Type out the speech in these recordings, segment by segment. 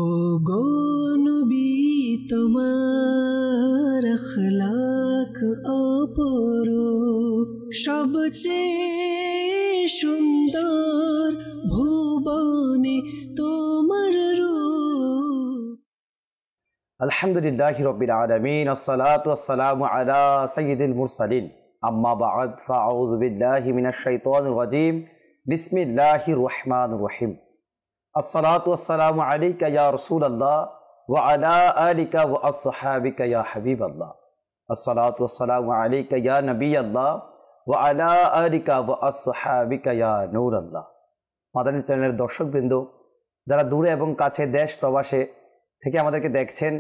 ও গো নবী তোমার আখলাক অপরূপ, সবচেয়ে সুন্দর ভুবনে তোমার রূপ। আলহামদুলিল্লাহি রাব্বিল আলামিন, আসসালাতু ওয়াসসালামু আলা সাইয়্যিদিল মুরসালিন, আম্মা বা'দ, ফাআউযু বিল্লাহি মিনাশ শাইতানির রাজীম, বিসমিল্লাহির রহমানির রহিম। আসসালাতু ওয়াসসালামু আলাইকা ইয়া রাসূলুল্লাহ ওয়া আলা আলিকা ওয়া আসহাবিকা ইয়া হাবিবাল্লাহ। আসসালাতু ওয়াসসালামু আলাইকা ইয়া নবিয়াল্লাহ ওয়া আলা আলিকা ওয়া আসহাবিকা ইয়া নূরাল্লাহ। মাদানী চ্যানেলের দর্শকবৃন্দ, যারা দূরে এবং কাছে দেশ প্রবাসে থেকে আমাদেরকে দেখছেন,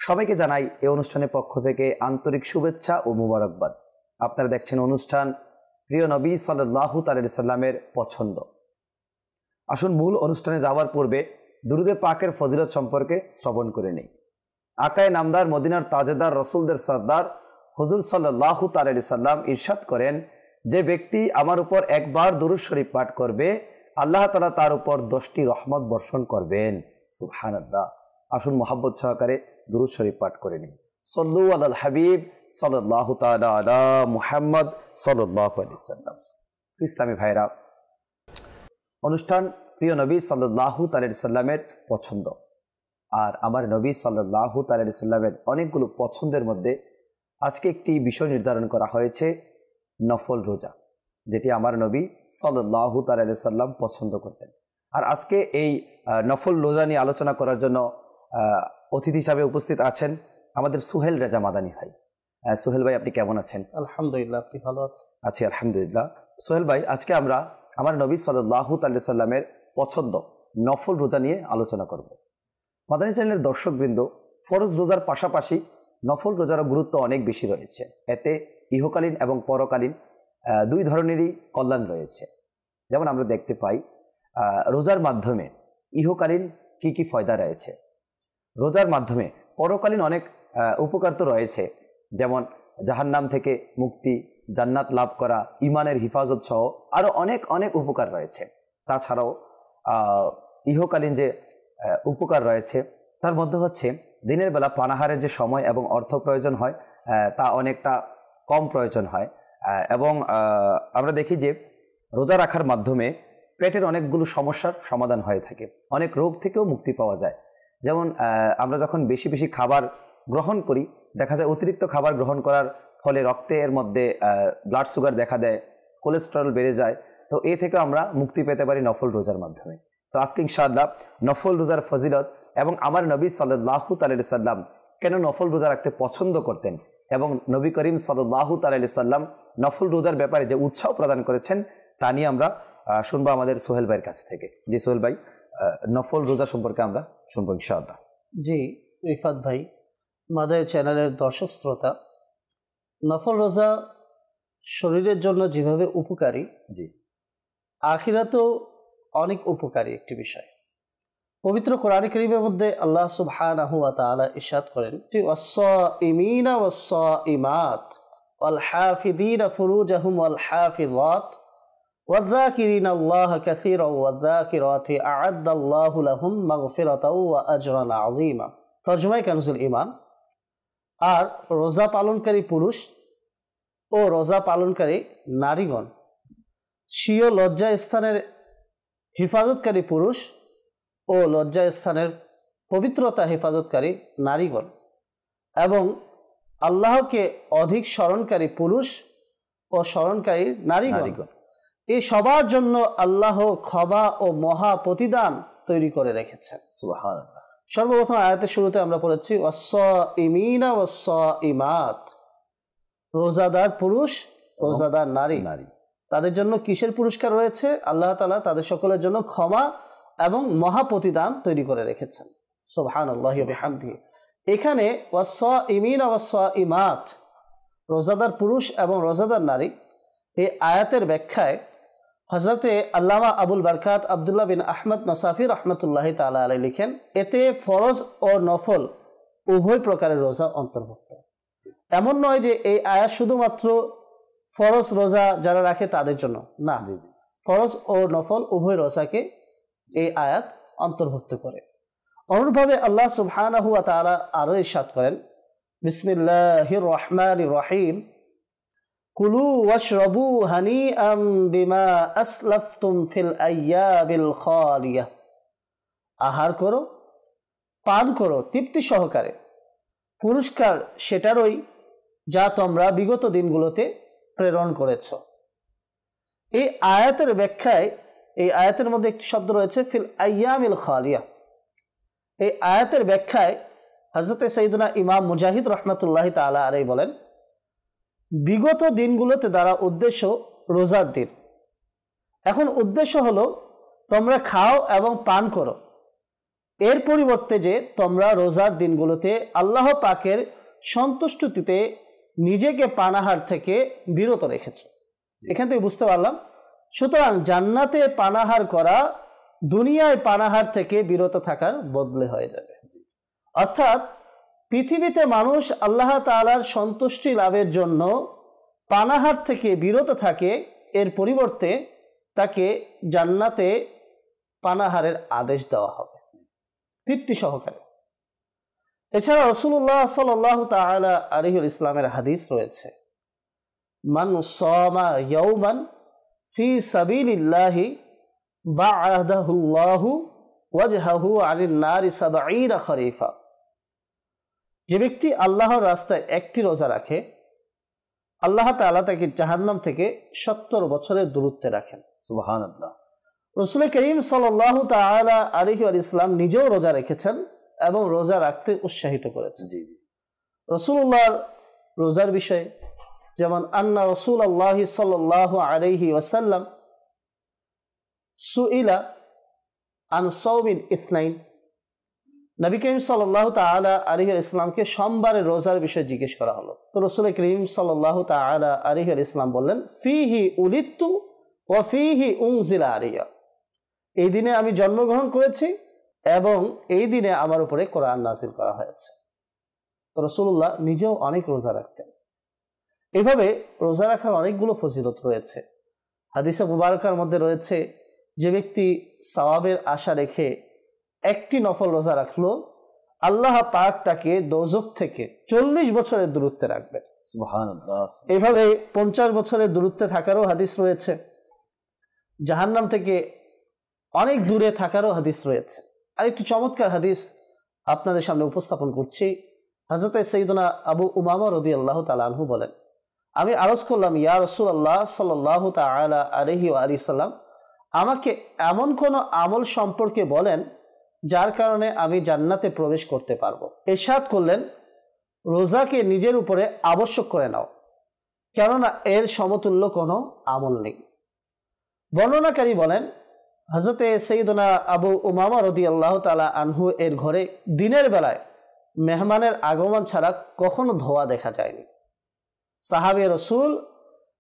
সবাইকে জানাই এই অনুষ্ঠানের পক্ষ থেকে আন্তরিক শুভেচ্ছা ও মুবারকবাদ। আপনারা দেখছেন অনুষ্ঠান প্রিয় নবী সাল্লাল্লাহু তাআলা সাল্লামের পছন্দ। আসুন মূল অনুষ্ঠানে যাওয়ার পূর্বে দুরূদে পাকের ফজিলত সম্পর্কে শ্রবণ করে নেই। আকায়ে নামদার, মদিনার তাজেদার, রসুলদের সর্দার হুজুর সাল্লাল্লাহু তাআলা সাল্লাম ইরশাদ করেন, যে ব্যক্তি আমার উপর একবার দুরূদ শরীফ পাঠ করবে, আল্লাহ তাআলা তার উপর 10টি রহমত বর্ষণ করবেন। সুবহানাল্লাহ। আসুন মোহাব্বত সহকারে দুরূদ শরীফ পাঠ করে নিন। সল্লু আলাল হাবিব সাল্লাল্লাহু তাআলা আলা মুহাম্মদ সাল্লাল্লাহু আলাইহি ওয়াসাল্লাম। ইসলামী ভাইরা, অনুষ্ঠান প্রিয় নবী সাল্লাল্লাহু তাআলা সাল্লামের পছন্দ। আর আমার নবী সাল্লাল্লাহু তাআলা সাল্লামের অনেকগুলো পছন্দের মধ্যে আজকে একটি বিষয় নির্ধারণ করা হয়েছে, নফল রোজা, যেটি আমার নবী সাল্লাল্লাহু তাআলা সাল্লাম পছন্দ করতেন। আর আজকে এই নফল রোজা নিয়ে আলোচনা করার জন্য অতিথি হিসাবে উপস্থিত আছেন আমাদের সোহেল রেজা মাদানী ভাই। সোহেল ভাই, আপনি কেমন আছেন? আলহামদুলিল্লাহ, আপনি ভালো আছেন? আছি আলহামদুলিল্লাহ। সোহেল ভাই, আজকে আমরা আমার নবী সাল্লাল্লাহু তাআলা সাল্লামের পছন্দ নফল রোজা নিয়ে আলোচনা করব। মাদানী চ্যানেলের দর্শকবৃন্দ, ফরজ রোজার পাশাপাশি নফল রোজারও গুরুত্ব অনেক বেশি রয়েছে। এতে ইহকালীন এবং পরকালীন দুই ধরনেরই কল্যাণ রয়েছে। যেমন আমরা দেখতে পাই রোজার মাধ্যমে ইহকালীন কি কি ফয়দা রয়েছে, রোজার মাধ্যমে পরকালীন অনেক উপকার তো রয়েছে। যেমন জাহান্নাম থেকে মুক্তি, জান্নাত লাভ করা, ইমানের হিফাজত সহ আরও অনেক অনেক উপকার রয়েছে। তাছাড়াও ইহকালীন যে উপকার রয়েছে তার মধ্যে হচ্ছে দিনের বেলা পানাহারের যে সময় এবং অর্থ প্রয়োজন হয় তা অনেকটা কম প্রয়োজন হয়। এবং আমরা দেখি যে রোজা রাখার মাধ্যমে পেটের অনেকগুলো সমস্যার সমাধান হয়ে থাকে, অনেক রোগ থেকেও মুক্তি পাওয়া যায়। যেমন আমরা যখন বেশি বেশি খাবার গ্রহণ করি, দেখা যায় অতিরিক্ত খাবার গ্রহণ করার ফলে রক্তের মধ্যে ব্লাড সুগার দেখা দেয়, কোলেস্টেরল বেড়ে যায়। তো এ থেকে আমরা মুক্তি পেতে পারি নফল রোজার মাধ্যমে। তো আজকে ইনশাআল্লাহ নফল রোজার ফজিলত এবং আমার নবী সাল্লাল্লাহু তাআলা সাল্লাম কেন নফল রোজা রাখতে পছন্দ করতেন এবং নবী করিম সাল্লাল্লাহু তাআলা সাল্লাম নফল রোজার ব্যাপারে যে উৎসাহ প্রদান করেছেন তা নিয়ে আমরা শুনবো আমাদের সোহেল ভাইয়ের কাছ থেকে। জি সোহেল ভাই, নফল রোজা সম্পর্কে আমরা শুনবো ইনশাআল্লাহ। জি রিফাত ভাই, মাদানী চ্যানেলের দর্শক শ্রোতা, নফল রোজা শরীরের জন্য যেভাবে উপকারী, জি আখিরাতেও অনেক উপকারী একটি বিষয়। পবিত্র কোরআন কারীমের মধ্যে আল্লাহ সুবহানাহু ওয়া তাআলা ইরশাদ করেন, ওয়াস-সাইমিনা ওয়াস-সাইমাত ওয়াল হাফিযিনা ফুরুজাহুম ওয়াল হাফিযাত ওয়ায-যাকিরিনা আল্লাহা কাসীরান ওয়ায-যাকিরাতি আ'আদ্দাল্লাহু লাহুম মাগফিরাতাও ওয়া আজরান আযীমা। তরজমায়ে কানজুল ঈমান। আর রোজা পালনকারী পুরুষ ও রোজা পালনকারী নারীগণ, স্বীয় লজ্জা স্থানের হেফাজতকারী পুরুষ ও লজ্জা স্থানের পবিত্রতা হেফাজতকারী নারীগণ এবং আল্লাহকে অধিক স্মরণকারী পুরুষ ও স্মরণকারী নারীগণ, এই সবার জন্য আল্লাহ ক্ষমা ও মহা প্রতিদান তৈরি করে রেখেছেন। সুবহানাল্লাহ। সর্বপ্রথম আয়াতের শুরুতে আমরা পড়েছি ওয়াস-সাইমিনা ওয়াস-সাইমাত, রোজাদার পুরুষ, রোজাদার নারী, তাদের জন্য কিসের পুরস্কার রয়েছে? আল্লাহ তাআলা তাদের সকলের জন্য ক্ষমা এবং মহা প্রতিদান তৈরি করে রেখেছেন। সুবহানাল্লাহি ওয়া বিহামদিহি। এখানে ওয়াস-সাইমিনা ওয়াস-সাইমাত, রোজাদার পুরুষ এবং রোজাদার নারী, এই আয়াতের ব্যাখ্যায় হযরতে আল্লামা আবুল বারকাত আব্দুল্লাহ বিন আহমদ নাসাফি রাহমাতুল্লাহি তাআলা আলাইহি লিখেন, এতে ফরজ ও নফল উভয় প্রকারের রোজা অন্তর্ভুক্ত। এমন নয় যে এই আয়াত শুধুমাত্র ফরজ রোজা যারা রাখে তাদের জন্য, না, ফরজ ও নফল উভয় রোজাকে এই আয়াত অন্তর্ভুক্ত করে। অনুরূপভাবে আল্লাহ সুবহানাহু ওয়া তাআলা আরো ইরশাদ করেন, বিসমিল্লাহির রহমানির রহিম, কুলু ওয়াশরাবু হানিআম বিমা আসলাফতুম ফিল আইয়ামিল খালিয়া। আহার করো, পান করো তৃপ্তি সহকারে, পুরস্কার সেটারই যা তোমরা বিগত দিনগুলোতে প্রেরণ করেছ। এই আয়াতের ব্যাখ্যায়, এই আয়াতের মধ্যে একটি শব্দ রয়েছে ফিল আইয়ামিল খালিয়া। এই আয়াতের ব্যাখ্যায় হযরত সাইয়্যিদুনা ইমাম মুজাহিদ রাহমাতুল্লাহি তাআলা আলাইহি বলেন, বিগত দিনগুলোতে দ্বারা উদ্দেশ্য রোজার দিন। এখন উদ্দেশ্য হলো তোমরা খাও এবং পান করো, এর পরিবর্তে যে তোমরা রোজার দিনগুলোতে আল্লাহ পাকের সন্তুষ্টিতে নিজেকে পানাহার থেকে বিরত রেখেছো। এখান থেকে বুঝতে পারলাম, সুতরাং জান্নাতে পানাহার করা দুনিয়ায় পানাহার থেকে বিরত থাকার বদলে হয়ে যাবে। অর্থাৎ পৃথিবীতে মানুষ আল্লাহ তাআলার সন্তুষ্টি লাভের জন্য পানাহার থেকে বিরত থাকে, এর পরিবর্তে তাকে জান্নাতে পানাহারের আদেশ দেওয়া হবে তৃপ্তি সহকারে। এছাড়া রাসূলুল্লাহ সাল্লাল্লাহু তাআলা আলাইহি ইসলামের হাদিস রয়েছে, মান সামা ইয়াওমান ফি সাবিলিল্লাহি বা'আদাহুল্লাহু ওয়াজহাহু আনিন নারি ৭০ খরিফা। যে ব্যক্তি আল্লাহর রাস্তায় একটি রোজা রাখে, আল্লাহ তাআলা তাকে জাহান্নাম থেকে ৭০ বছরের দূরত্বে রাখেন। সুবহানাল্লাহ। রাসূল করিম সাল্লাল্লাহু তাআলা আলাইহি ওয়াসাল্লাম নিজেও রোজা রেখেছেন এবং রোজা রাখতে উৎসাহিত করেছেন। জি জি। রাসূলুল্লাহর রোজার বিষয়ে যেমন আন্না রাসূলুল্লাহ সাল্লাল্লাহু আলাইহি ওয়াসাল্লাম সুইলা আন সাওমিল ইসনাইন, নবী করিম সাল্লাল্লাহু তাআলা আলাইহি ওয়াসাল্লামকে সোমবারের রোজার বিষয়ে জিজ্ঞেস করা হলো। তো রাসূল করিম সাল্লাল্লাহু তাআলা আলাইহি ওয়াসাল্লাম বললেন, ফিহি উলিদতু ওয়া ফিহি উনজিলা আলাইয়া, এই দিনে আমি জন্মগ্রহণ করেছি এবং এই দিনে আমার উপরে কোরআন নাযিল করা হয়েছে। তো রাসূলুল্লাহ নিজেও অনেক রোজা রাখতেন। এইভাবে রোজা রাখার অনেকগুলো ফজিলত রয়েছে। হাদিসে মুবারকার মধ্যে রয়েছে, যে ব্যক্তি সওয়াবের আশা রেখে একটি নফল রোজা রাখলো, আল্লাহ পাক তাকে দোজখ থেকে ৪০ বছরের দূরত্বে রাখবেন। সুবহানাল্লাহ। এইভাবে ৫০ বছরের দূরত্বে থাকারও হাদিস রয়েছে। জাহান্নাম থেকে অনেক দূরে থাকারও হাদিস রয়েছে। আরেকটি চমৎকার হাদিস আপনাদের সামনে উপস্থাপন করছি। হযরত সাইয়্যিদুনা আবু উমামা রাদিয়াল্লাহু তাআলা আনহু বলেন, আমি আরজ করলাম, ইয়া রাসূলুল্লাহ সাল্লাল্লাহু তাআলা আলাইহি ওয়া আলিহি সাল্লাম, আমাকে এমন কোন আমল সম্পর্কে বলেন যার কারণে আমি জান্নাতে প্রবেশ করতে পারবো। ইরশাদ করলেন, রোজাকে নিজের উপরে আবশ্যক করে নাও, কেননা এর সমতুল্য কোনো আমল নেই। বর্ণনাকারী বলেন, হযরতে সাইয়্যিদুনা আবু উমামা রাদিয়াল্লাহু তাআলা আনহু এর ঘরে দিনের বেলায় মেহমানের আগমন ছাড়া কখনো ধোয়া দেখা যায়নি। সাহাবী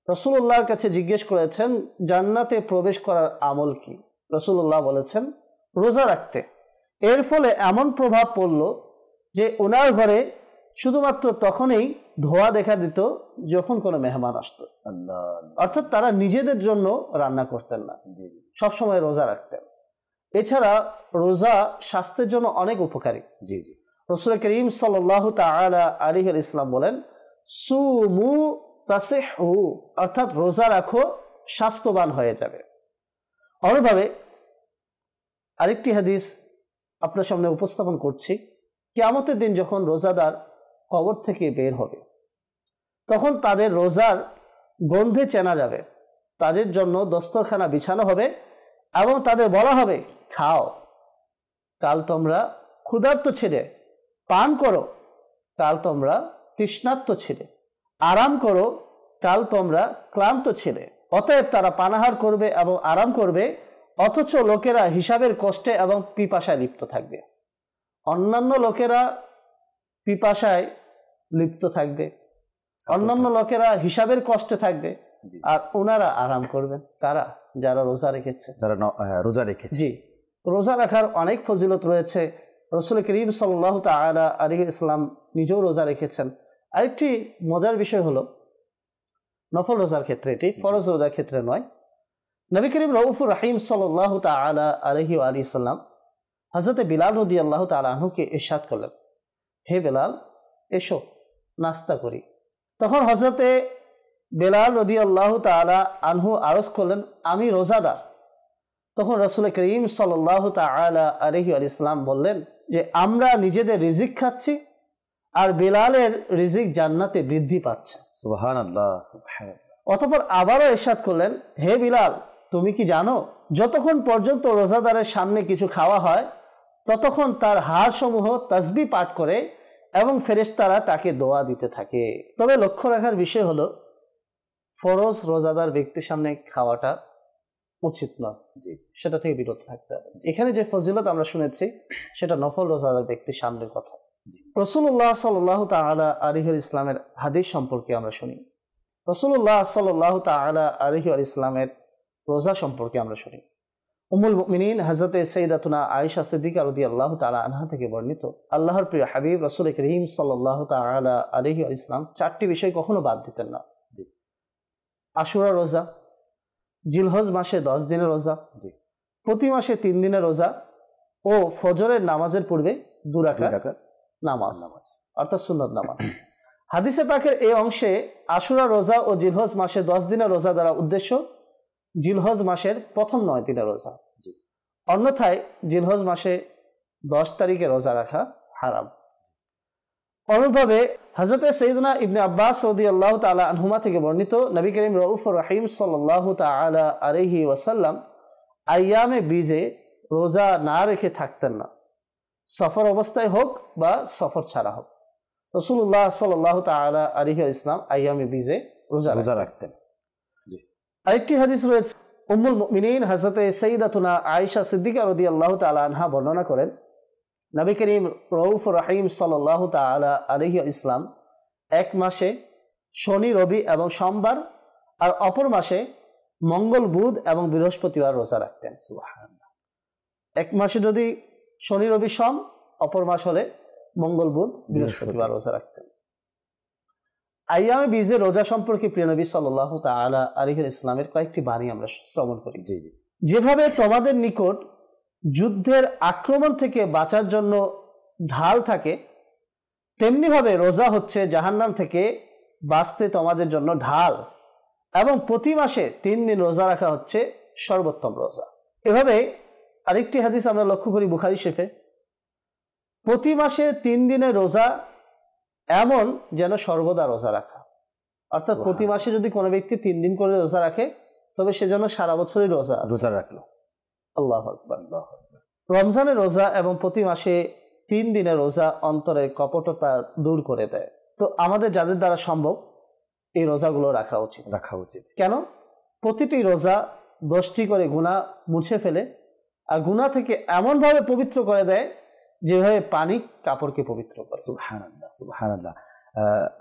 রাসূলুল্লাহর কাছে জিজ্ঞেস করেছেন, জান্নাতে প্রবেশ করার আমল কি? রাসূলুল্লাহ বলেছেন, রোজা রাখতে। এর ফলে এমন প্রভাব পড়ল যে ওনার ঘরে শুধুমাত্র তখনই ধোয়া দেখা দিত যখন কোনো মেহমান আসতো। অর্থাৎ তারা নিজেদের জন্য রান্না করতেন না, সবসময় রোজা রাখতেন। এছাড়া রোজা স্বাস্থ্যের জন্য অনেক উপকারী। জি জি। রাসূল করিম সাল্লাল্লাহু তাআলা আলাইহি ইসলাম বলেন, সুমু তাসিহু, অর্থাৎ রোজা রাখো, স্বাস্থ্যবান হয়ে যাবে। অনুভাবে আরেকটি হাদিস আপনার সামনে উপস্থাপন করছি। কিয়ামতের দিন যখন রোজাদার কবর থেকে বের হবে, তখন তাদের রোজার গন্ধে চেনা যাবে। তাদের জন্য দস্তরখানা বিছানো হবে এবং তাদের বলা হবে, খাও, কাল তোমরা ক্ষুধার্ত ছিলে, পান করো, কাল তোমরা তৃষ্ণার্ত ছিলে, আরাম করো, কাল তোমরা ক্লান্ত ছিলে। অতএব তারা পানাহার করবে এবং আরাম করবে, অথচ লোকেরা হিসাবের কষ্টে এবং পিপাসায় লিপ্ত থাকবে। অন্যান্য লোকেরা পিপাসায় লিপ্ত থাকবে, অন্যান্য লোকেরা হিসাবের কষ্টে থাকবে, আর ওনারা আরাম করবেন। কারা? যারা রোজা রেখেছে, যারা রোজা রেখেছে। জি, রোজা রাখার অনেক ফজিলত রয়েছে। রাসূল করিম সাল্লাল্লাহু তাআলা আলাইহি ইসলাম নিজেও রোজা রেখেছেন। আরেকটি মজার বিষয় হলো, নফল রোজার ক্ষেত্রে, এটি ফরজ রোজার ক্ষেত্রে নয়, নবী করিম রউফুর রহিম সাল্লাল্লাহু তাআলা আলাইহি ওয়া আলিহি সাল্লাম হযরতে বিলাল রাদিয়াল্লাহু তাআলা আনহুকে ইরশাদ করলেন, হে বেলাল, এসো নাস্তা করি। তখন হযরতে বেলাল রাদিয়াল্লাহু তাআলা আনহু আরজ করলেন, আমি রোজাদার। তখন রাসূল করিম সাল্লাল্লাহু তাআলা আলাইহি ওয়াসাল্লাম বললেন যে আমরা নিজেদের রিজিক খাচ্ছি আর বেলালের রিজিক জান্নাতে বৃদ্ধি পাচ্ছে। সুবহানাল্লাহ, সুবহানাল্লাহ। অতঃপর আবারও ইরশাদ করলেন, হে বিলাল, তুমি কি জানো যতক্ষণ পর্যন্ত রোজাদারের সামনে কিছু খাওয়া হয় ততক্ষণ তার হাড়সমূহ তাসবিহ পাঠ করে এবং ফেরেশতারা তাকে দোয়া দিতে থাকে। তবে লক্ষ্য রাখার বিষয় হলো ফরজ রোজাদার ব্যক্তির সামনে খাওয়াটা উচিত নয়, সেটা থেকে বিরত থাকতে হবে। এখানে যে ফজিলত আমরা শুনেছি সেটা নফল রোজাদার ব্যক্তির সামনের কথা। রাসূলুল্লাহ সাল্লাল্লাহু তাআলা আলাইহি ইসলামের হাদিস সম্পর্কে আমরা শুনি। রাসূলুল্লাহ সাল্লাল্লাহু তাআলা আলাইহি ইসলামের রোজা সম্পর্কে আমরা শুনি। উম্মুল মুমিনিন হযরতে সাইয়্যিদাতুনা আয়েশা সিদ্দিকা রাদিয়াল্লাহু তাআলা আনহা থেকে বর্ণিত, আল্লাহর প্রিয় হাবিব রাসূল করিম সাল্লাল্লাহু তাআলা আলাইহি ইসলাম চারটি বিষয় কখনো বাদ দিতেন না। আশুরা রোজা, জিলহজ মাসে 10 দিনের রোজা, প্রতি মাসে 3 দিনের রোজা ও ফজরের নামাজের পূর্বে 2 রাকাত নামাজ অর্থাৎ সুন্নত নামাজ। হাদিসে পাকের এই অংশে আশুরা রোজা ও জিলহজ মাসে 10 দিনের রোজা দ্বারা উদ্দেশ্য জিলহজ মাসের প্রথম 9 দিনের রোজা, অন্যথায় জিলহজ মাসে 10 তারিখে রোজা রাখা হারাম। অনুরূপভাবে হযরতে সাইয়্যিদুনা ইবনে আব্বাস রাদিয়াল্লাহু তাআলা আনহুমা থেকে বর্ণিত, নবী করিম রাউফুর রহিম সাল্লাল্লাহু তাআলা আলাইহি ওয়াসাল্লাম আইয়ামে বীজে রোজা না রেখে থাকতেন না, সফর অবস্থায় হোক বা সফর ছাড়া হোক। রাসূলুল্লাহ সাল্লাল্লাহু তাআলা আলাইহি ইসলাম আইয়ামে বীজে রোজা রাখতেন। আরেকটি হাদিস রয়েছে, উম্মুল মুমিনিন হযরতে সাইয়্যিদাতুনা আয়েশা সিদ্দিকা রাদিয়াল্লাহু তাআলা আনহা বর্ণনা করেন, নবী করিম রাউফুর রহিম সাল্লাল্লাহু তাআলা আলাইহি ইসলাম এক মাসে শনি, রবি এবং সোমবার আর অপর মাসে মঙ্গল, বুধ এবং বৃহস্পতিবার রোজা রাখতেন। সুবহানাল্লাহ। এক মাসে যদি শনি, রবি, সোম, অপর মাস হলে মঙ্গল, বুধ, বৃহস্পতিবার রোজা রাখতেন। আইয়ামে বীজের রোজা সম্পর্কে প্রিয় নবী সাল্লাল্লাহু তাআলা আলাইহি ইসলামের কয়েকটি বাণী আমরা শ্রবণ করি। যেভাবে তোমাদের নিকট যুদ্ধের আক্রমণ থেকে বাঁচার জন্য ঢাল থাকে, তেমনিভাবে রোজা হচ্ছে জাহান্নাম থেকে বাঁচতে তোমাদের জন্য ঢাল, এবং প্রতি মাসে 3 দিন রোজা রাখা হচ্ছে সর্বোত্তম রোজা। এভাবে আরেকটি হাদিস আমরা লক্ষ্য করি বুখারী শরীফে, প্রতি মাসে 3 দিনের রোজা এমন যেন সর্বদা রোজা রাখা, অর্থাৎ প্রতি মাসে যদি কোনো ব্যক্তি 3 দিন করে রোজা রাখে তবে সে যেন সারা বছরই রোজা রাখলো। আল্লাহু আকবার। রমজানের রোজা এবং প্রতি মাসে 3 দিনের রোজা অন্তরের কপটতা দূর করে দেয়। তো আমাদের যাদের দ্বারা সম্ভব এই রোজাগুলো রাখা উচিত। কেন? প্রতিটি রোজা 10টি করে গুনাহ মুছে ফেলে আর গুনাহ থেকে এমনভাবে পবিত্র করে দেয় যেভাবে পানি কাপড়কে পবিত্র করে। সুবহানাল্লাহ, সুবহানাল্লাহ।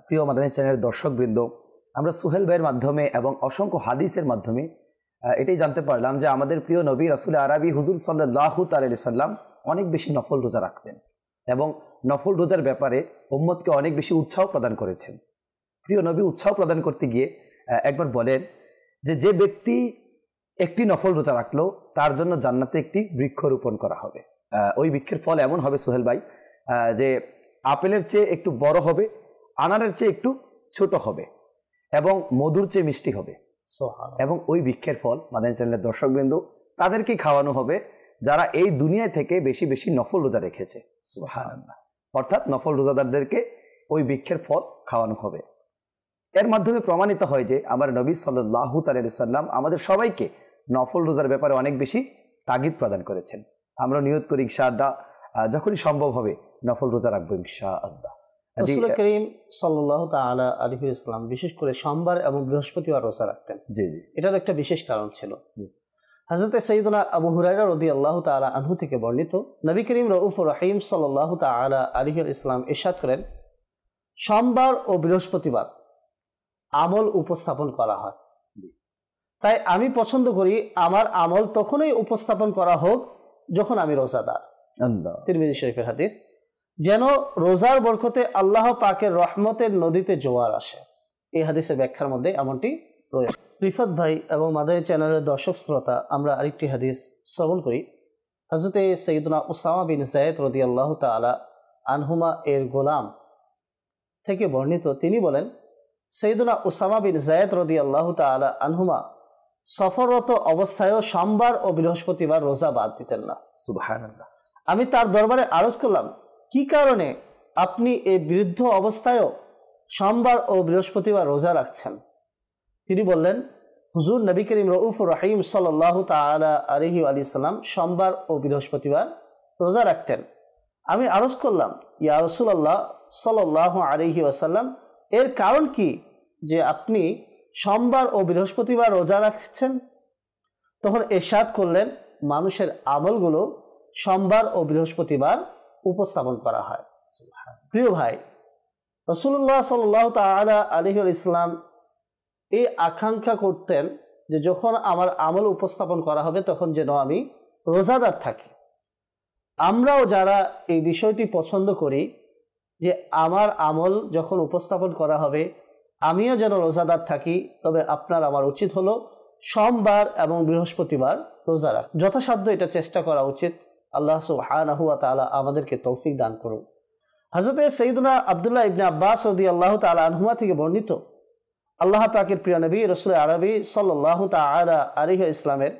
প্রিয় মাদানী চ্যানেলের দর্শকবৃন্দ, আমরা সুহেল ভাইয়ের মাধ্যমে এবং অসংখ্য হাদিসের মাধ্যমে এটাই জানতে পারলাম যে আমাদের প্রিয় নবী রাসূল আরবি হুজুর সাল্লাল্লাহু তাআলা আলাইহি সাল্লাম অনেক বেশি নফল রোজা রাখতেন এবং নফল রোজার ব্যাপারে উম্মতকে অনেক বেশি উৎসাহ প্রদান করেছেন। প্রিয় নবী উৎসাহ প্রদান করতে গিয়ে একবার বলেন যে ব্যক্তি একটি নফল রোজা রাখলো তার জন্য জান্নাতে একটি বৃক্ষ রোপণ করা হবে। ওই বৃক্ষের ফল এমন হবে সোহেল ভাই যে আপেলের চেয়ে একটু বড় হবে, আনারের চেয়ে একটু ছোট হবে এবং মধুর চেয়ে মিষ্টি হবে। এবং ওই বৃক্ষের ফল মাদানী চ্যানেলের দর্শকবৃন্দ তাদেরকে খাওয়ানো হবে যারা এই দুনিয়া থেকে বেশি বেশি নফল রোজা রেখেছে। সুবহানাল্লাহ। অর্থাৎ নফল রোজাদারদেরকে ওই বৃক্ষের ফল খাওয়ানো হবে। এর মাধ্যমে প্রমাণিত হয় যে আমার নবী সাল্লাল্লাহু তাআলা আলাইহি সাল্লাম আমাদের সবাইকে নফল রোজার ব্যাপারে অনেক বেশি তাগিদ প্রদান করেছেন। আমরা নিয়ত করি ইনশাআল্লাহ যখনই সম্ভব হবে নফল রোজা রাখবো ইনশাআল্লাহ। রাসূল করিম সাল্লাল্লাহু তাআলা আলাইহি ওয়াসাল্লাম বিশেষ করে সোমবার এবং বৃহস্পতিবার রোজা রাখতেন। এটার একটা বিশেষ কারণ ছিল। হযরত সাইয়্যিদুনা আবু হুরায়রা রাদিয়াল্লাহু তাআলা আনহু থেকে বর্ণিত, নবী করিম রাউফুর রহিম সাল্লাল্লাহু তাআলা আলাইহি ওয়াসাল্লাম ইরশাদ করেন, সোমবার ও বৃহস্পতিবার আমল উপস্থাপন করা হয়, তাই আমি পছন্দ করি আমার আমল তখনই উপস্থাপন করা হোক যখন আমি রোজাদার। তিরমিজি শরীফের হাদিস। যেন রোজার বরকতে আল্লাহ পাকের রহমতের নদীতে জোয়ার আসে। এই হাদিসের ব্যাখ্যার মধ্যে এমনটি রয়েছে। রিফাত ভাই এবং মাদানী চ্যানেলের দর্শক শ্রোতা, আমরা আরেকটি হাদিস শ্রবণ করি। হযরতে সৈয়দনা উসামা বিন যায়েদ রাদিয়াল্লাহু তাআলা আনহুমা এর গোলাম থেকে বর্ণিত, তিনি বলেন, সৈয়দনা উসামা বিন যায়েদ রাদিয়াল্লাহু তাআলা আনহুমা সফররত অবস্থায়ও সোমবার ও বৃহস্পতিবার রোজা বাদ দিতেন না। সুবহানাল্লাহ। আমি তার দরবারে আরজ করলাম, কি কারণে আপনি এই বৃদ্ধ অবস্থায়ও সোমবার ও বৃহস্পতিবার রোজা রাখছেন? তিনি বললেন, হুজুর নবী করিম রউফুর রহিম সাল্লাল্লাহু তাআলা আলাইহি ওয়া সাল্লাম সোমবার ও বৃহস্পতিবার রোজা রাখতেন। আমি আরজ করলাম, ইয়া রাসূলুল্লাহ সাল্লাল্লাহু আলাইহি ওয়াসাল্লাম, এর কারণ কি যে আপনি সোমবার ও বৃহস্পতিবার রোজা রাখছেন? তখন ইরশাদ করলেন, মানুষের আমলগুলো সোমবার ও বৃহস্পতিবার উপস্থাপন করা হয়। প্রিয় ভাই, রাসূলুল্লাহ সাল্লাল্লাহু তাআলা আলাইহি ওয়াসাল্লাম এই আকাঙ্ক্ষা করতেন যে যখন আমার আমল উপস্থাপন করা হবে তখন যেন আমি রোজাদার থাকি। আমরাও যারা এই বিষয়টি পছন্দ করি যে আমার আমল যখন উপস্থাপন করা হবে আমিও যেন রোজাদার থাকি, তবে আপনার আমার উচিত হলো সোমবার এবং বৃহস্পতিবার রোজা রাখা। যথাসাধ্য এটা চেষ্টা করা উচিত। আল্লাহ সুবহানাহু ওয়া তাআলা আমাদেরকে তৌফিক দান করুন। হযরতে সাইয়্যিদুনা আব্দুল্লাহ ইবনে আব্বাস রাদিয়াল্লাহু তাআলা আনহুমা থেকে বর্ণিত, আল্লাহ পাকের প্রিয় নবী রাসূল আরবি সাল্লাল্লাহু তাআলা আলাইহি ইসলামের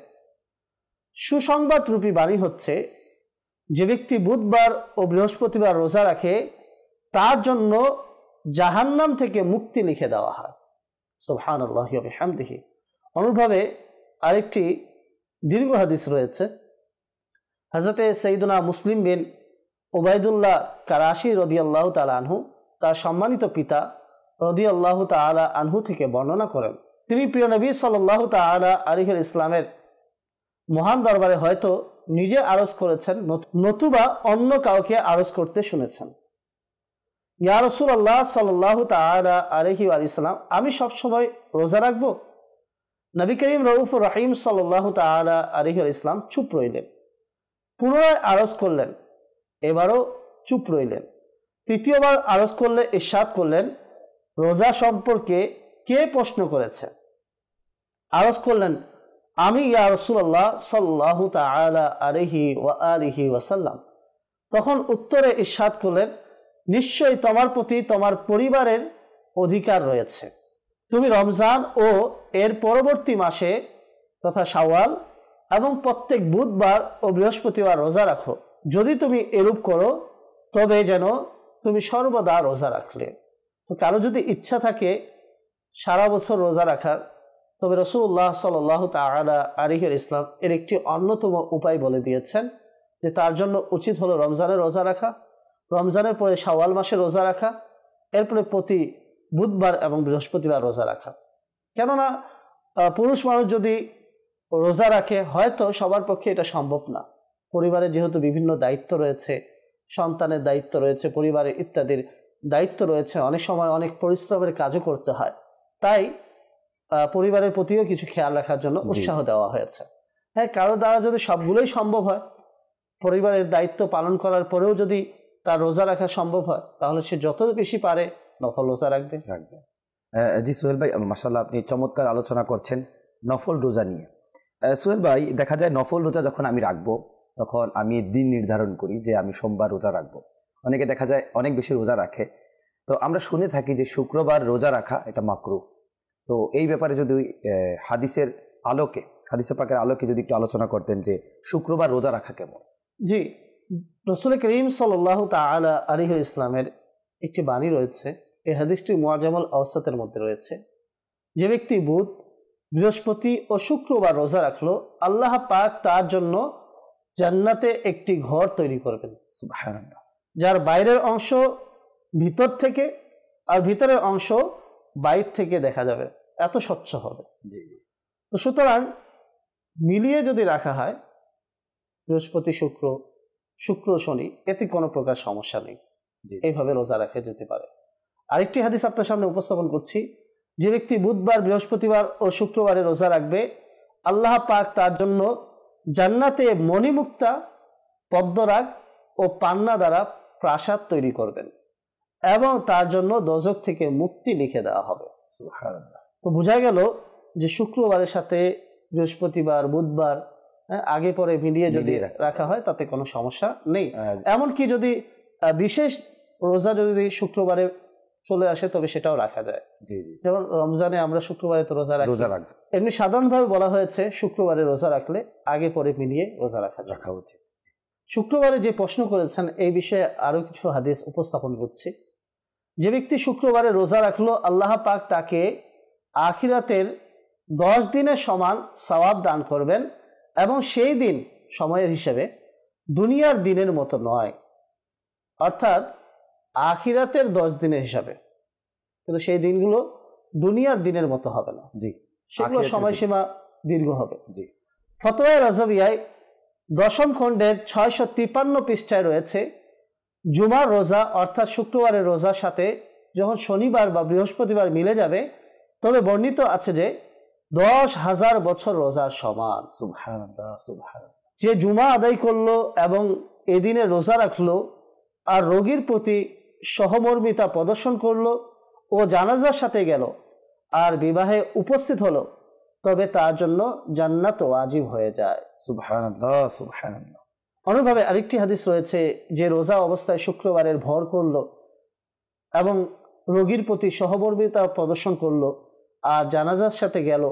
সুসংবাদ রূপী বাণী হচ্ছে, যে ব্যক্তি বুধবার ও বৃহস্পতিবার রোজা রাখে তার জন্য জাহান্নাম থেকে মুক্তি লিখে দেওয়া হয়। সুবহানাল্লাহি ওয়া বিহামদিহি। অনুরূপভাবে আরেকটি দীর্ঘ হাদিস রয়েছে, হযরতে সাইয়্যিদুনা মুসলিম বিন উবাইদুল্লাহ কারাশি রাদিয়াল্লাহু তাআলা আনহু তার সম্মানিত পিতা রাদিয়াল্লাহু তাআলা আনহু থেকে বর্ণনা করেন, তিনি প্রিয় নবী সাল্লাল্লাহু তাআলা আলাইহি ইসলামের মহান দরবারে হয়তো নিজে আরজ করেছেন, নতুবা অন্য কাউকে আরজ করতে শুনেছেন, ইয়া রাসূলুল্লাহ সাল্লাল্লাহু তাআলা আলাইহি ওয়াসাল্লাম, আমি সবসময় রোজা রাখবো? নবী করিম রউফুর রহিম সাল্লাল্লাহু তাআলা আলাইহি ওয়াসাল্লাম চুপ রইলেন। পুনরায় আরজ করলেন, এবারও চুপ রইলেন। তৃতীয়বার আরজ করলে ইরশাদ করলেন, রোজা সম্পর্কে কে প্রশ্ন করেছে? আরজ করলেন, আমি ইয়া রাসূলুল্লাহ সাল্লাল্লাহু তাআলা আলাইহি ওয়া আলিহি ওয়াসাল্লাম। তখন উত্তরে ইরশাদ করলেন, নিশ্চয়ই তোমার প্রতি তোমার পরিবারের অধিকার রয়েছে। তুমি রমজান ও এর পরবর্তী মাসে তথা শাওয়াল এবং প্রত্যেক বুধবার ও বৃহস্পতিবার রোজা রাখো। যদি তুমি এরূপ করো তবে যেন তুমি সর্বদা রোজা রাখলে। তো কারো যদি ইচ্ছা থাকে সারা বছর রোজা রাখার, তবে রাসূলুল্লাহ সাল্লাল্লাহু তাআলা আলাইহি ইসলাম এর একটি অন্যতম উপায় বলে দিয়েছেন যে তার জন্য উচিত হলো রমজানের রোজা রাখা, রমজানের পরে শাওয়াল মাসে রোজা রাখা, এরপরে প্রতি বুধবার এবং বৃহস্পতিবার রোজা রাখা। কেননা পুরুষ মানুষ যদি রোজা রাখে হয়তো সবার পক্ষে এটা সম্ভব না। পরিবারে যেহেতু বিভিন্ন দায়িত্ব রয়েছে, সন্তানের দায়িত্ব রয়েছে, পরিবারের ইত্যাদির দায়িত্ব রয়েছে, অনেক সময় অনেক পরিশ্রমের কাজও করতে হয়, তাই পরিবারের প্রতিও কিছু খেয়াল রাখার জন্য উৎসাহ দেওয়া হয়েছে। হ্যাঁ, কারো দ্বারা যদি সবগুলোই সম্ভব হয়, পরিবারের দায়িত্ব পালন করার পরেও যদি তার রোজা রাখা সম্ভব হয়, তাহলে সে যত বেশি পারে নফল রোজা রাখবে। জি সোহেল ভাই, মাশাআল্লাহ আপনি চমৎকার আলোচনা করছেন নফল রোজা নিয়ে। সোহেল ভাই, দেখা যায় নফল রোজা যখন আমি রাখবো তখন আমি দিন নির্ধারণ করি যে আমি সোমবার রোজা রাখবো। অনেকে দেখা যায় অনেক বেশি রোজা রাখে, তো আমরা শুনে থাকি যে শুক্রবার রোজা রাখা এটা মাকরুহ। তো এই ব্যাপারে যদি হাদিসের আলোকে, হাদিসে পাকের আলোকে যদি একটু আলোচনা করতেন যে শুক্রবার রোজা রাখা কেমন। জি, রাসূল করিম সাল্লাল্লাহু তাআলা আলাইহি ইসলামের একটি বাণী রয়েছে, এই হাদিসটি মুআজামুল আওসাতের মধ্যে রয়েছে, যে ব্যক্তি বুধ, বৃহস্পতি ও শুক্রবার রোজা রাখলো, আল্লাহ পাক তার জন্য জান্নাতে একটি ঘর তৈরি করবেন, সুবহানাল্লাহ, যার বাইরের অংশ ভিতর থেকে আর ভিতরের অংশ বাইরে থেকে দেখা যাবে, এত স্বচ্ছ হবে। তো সুতরাং মিলিয়ে যদি রাখা হয় বৃহস্পতি শুক্র, শুক্র শনি, এতে কোনো প্রকার সমস্যা নেই, এইভাবে রোজা রাখা যেতে পারে। আরেকটি হাদিস আপনার সামনে উপস্থাপন করছি, যে ব্যক্তি বুধবার, বৃহস্পতিবার ও শুক্রবারে রোজা রাখবে, আল্লাহ পাক তার জন্য জান্নাতে মণিমুক্তা, পদ্মরাগ ও পান্না দ্বারা প্রাসাদ তৈরি করবেন এবং তার জন্য দোজখ থেকে মুক্তি লিখে দেওয়া হবে। সুবহানাল্লাহ। তো বোঝা গেল যে শুক্রবারের সাথে বৃহস্পতিবার, বুধবার আগে পরে মিলিয়ে যদি রাখা হয় তাতে কোনো সমস্যা নেই। এমনকি যদি বিশেষ রোজা যদি শুক্রবারে চলে আসে তবে সেটাও রাখা যায়। যেমন রমজানে আমরা শুক্রবারে তো রোজা রাখি, এমনি সাধারণভাবে বলা হয়েছে শুক্রবারে রোজা রাখলে আগে পরে মিলিয়ে রোজা রাখা উচিত। শুক্রবারে যে প্রশ্ন করেছেন এই বিষয়ে আরো কিছু হাদিস উপস্থাপন করছি। যে ব্যক্তি শুক্রবারে রোজা রাখলো আল্লাহ পাক তাকে আখিরাতের 10 দিনের সমান সওয়াব দান করবেন এবং সেই দিন সময়ের হিসেবে দুনিয়ার দিনের মতো নয়, অর্থাৎ আখিরাতের 10 দিনের হিসাবে, কিন্তু সেই দিনগুলো দুনিয়ার দিনের মতো হবে না, সেগুলো সময়সীমা দীর্ঘ হবে। ফতোয়া রাজবিয়ায় 10ম খণ্ডের 653 পৃষ্ঠায় রয়েছে জুমার রোজা অর্থাৎ শুক্রবারের রোজার সাথে যখন শনিবার বা বৃহস্পতিবার মিলে যাবে তবে বর্ণিত আছে যে 10,000 বছর রোজার সমান। সুবহানাল্লাহ, সুবহানাল্লাহ। যে জুমা আদায় করলো এবং এদিনে রোজা রাখলো আর রোগীর প্রতি সহমর্মিতা প্রদর্শন করলো ও জানাজার সাথে গেল আর বিবাহে উপস্থিত হলো তবে তার জন্য জান্নাত ওয়াজিব হয়ে যায়। সুবহানাল্লাহ, সুবহানাল্লাহ। অনুভাবে আরেকটি হাদিস রয়েছে যে রোজা অবস্থায় শুক্রবারের ভর করলো এবং রোগীর প্রতি সহমর্মিতা প্রদর্শন করলো আর জানাজার সাথে গেল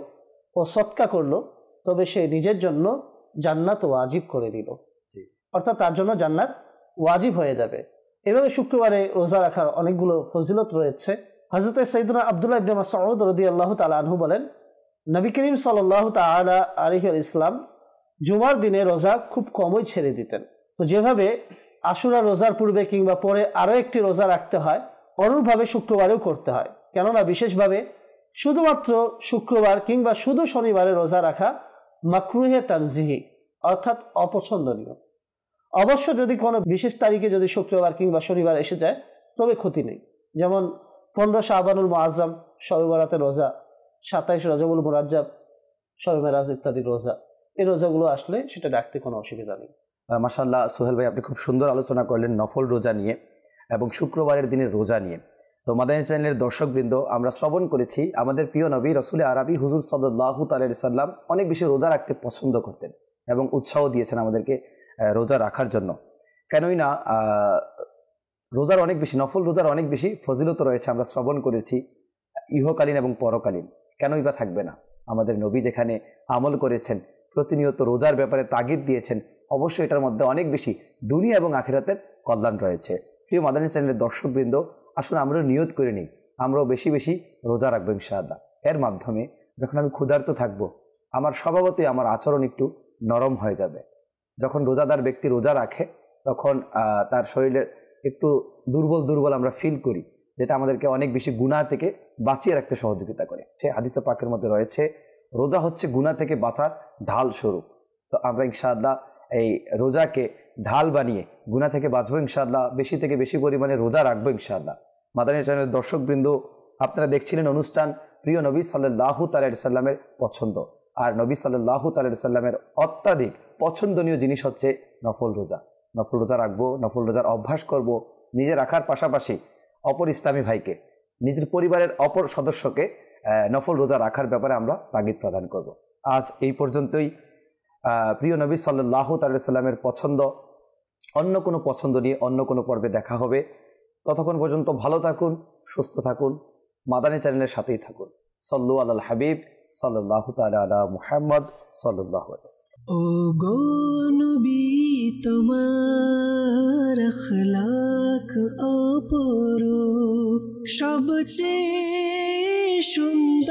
ও সৎকা করলো তবে সে নিজের জন্য জান্নাত ওয়াজিব করে দিল, অর্থাৎ তার জন্য জান্নাত ওয়াজিব হয়ে যাবে। এভাবে শুক্রবারে রোজা রাখার অনেকগুলো ফজিলত রয়েছে। হযরত সাইয়্যিদুনা আব্দুল্লাহ ইবনে মাসউদ রাদিয়াল্লাহু তাআলা আনহু বলেন, নবী করিম সাল্লাল্লাহু তাআলা আলাইহি ওয়াসাল্লাম জুমার দিনে রোজা খুব কমই ছেড়ে দিতেন। তো যেভাবে আশুরা রোজার পূর্বে কিংবা পরে আরও একটি রোজা রাখতে হয় অনুরূপভাবে শুক্রবারেও করতে হয়, কেননা বিশেষভাবে শুধুমাত্র শুক্রবার কিংবা শুধু শনিবারে রোজা রাখা মাকরুহে তানজিহি অর্থাৎ অপছন্দনীয়। অবশ্য যদি কোনো বিশেষ তারিখে যদি শুক্রবার কিংবা শনিবার এসে যায় তবে ক্ষতি নেই, যেমন 15 শাবানুল মুআজ্জাম শবে বরাতের রোজা, 27 রজবুল মুরাজ্জাব শবে মেরাজ ইত্যাদি রোজা, এই রোজাগুলো আসলে সেটা রাখতে কোনো অসুবিধা নেই। মাশাআল্লাহ সোহেল ভাই, আপনি খুব সুন্দর আলোচনা করলেন নফল রোজা নিয়ে এবং শুক্রবারের দিনের রোজা নিয়ে। তো মাদানী চ্যানেলের দর্শকবৃন্দ, আমরা শ্রবণ করেছি আমাদের প্রিয় নবী রাসূল আরবি হুজুর সাল্লাল্লাহু তাআলা আলাইহি সাল্লাম অনেক বেশি রোজা রাখতে পছন্দ করতেন এবং উৎসাহ দিয়েছেন আমাদেরকে রোজা রাখার জন্য। কেনই না রোজার অনেক বেশি, নফল রোজার অনেক বেশি ফজিলত রয়েছে, আমরা শ্রবণ করেছি ইহকালীন এবং পরকালীন। কেনই বা থাকবে না? আমাদের নবী যেখানে আমল করেছেন, প্রতিনিয়ত রোজার ব্যাপারে তাগিদ দিয়েছেন, অবশ্যই এটার মধ্যে অনেক বেশি দুনিয়া এবং আখিরাতের কল্যাণ রয়েছে। প্রিয় মাদানী চ্যানেলের দর্শকবৃন্দ, আসলে আমরা নিয়ত করে নিই আমরাও বেশি বেশি রোজা রাখবো ইনশাআল্লাহ। এর মাধ্যমে যখন আমি ক্ষুধার্ত থাকবো আমার স্বভাবতই আমার আচরণ একটু নরম হয়ে যাবে। যখন রোজাদার ব্যক্তি রোজা রাখে তখন তার শরীরের একটু দুর্বল দুর্বল আমরা ফিল করি, যেটা আমাদেরকে অনেক বেশি গুনাহ থেকে বাঁচিয়ে রাখতে সহযোগিতা করে। সে হাদিসে পাকের মধ্যে রয়েছে রোজা হচ্ছে গুনাহ থেকে বাঁচার ঢাল স্বরূপ। তো আমরা ইনশাআল্লাহ এই রোজাকে ঢাল বানিয়ে গুনাহ থেকে বাঁচবো ইনশাআল্লাহ, বেশি থেকে বেশি পরিমাণে রোজা রাখবো ইনশাআল্লাহ। মাদানী চ্যানেলের দর্শকবৃন্দ, আপনারা দেখছিলেন অনুষ্ঠান প্রিয় নবী সাল্লাল্লাহু তাআলা আলাইহি সাল্লামের পছন্দ। আর নবী সাল্লাল্লাহু তাআলা আলাইহি সাল্লামের অত্যাধিক পছন্দনীয় জিনিস হচ্ছে নফল রোজা। নফল রোজা রাখবো, নফল রোজার অভ্যাস করব, নিজে রাখার পাশাপাশি অপর ইসলামী ভাইকে, নিজের পরিবারের অপর সদস্যকে নফল রোজা রাখার ব্যাপারে আমরা তাগিদ প্রদান করব। আজ এই পর্যন্তই। প্রিয় নবী সাল্লাল্লাহু তাআলা আলাইহি সাল্লামের পছন্দ, অন্য কোনো পছন্দ নিয়ে অন্য কোনো পর্বে দেখা হবে। ততক্ষণ পর্যন্ত ভালো থাকুন, সুস্থ থাকুন, মাদানী চ্যানেলের সাথেই থাকুন। সল্লু আলাল হাবিব সাল্লাল্লাহু তাআলা আলা মুহাম্মদ সাল্লাল্লাহু আলাইহি ওয়াসাল্লাম। ও গো নবী, তোমার আখলাক অপরূপ, সবচেয়ে সুন্দর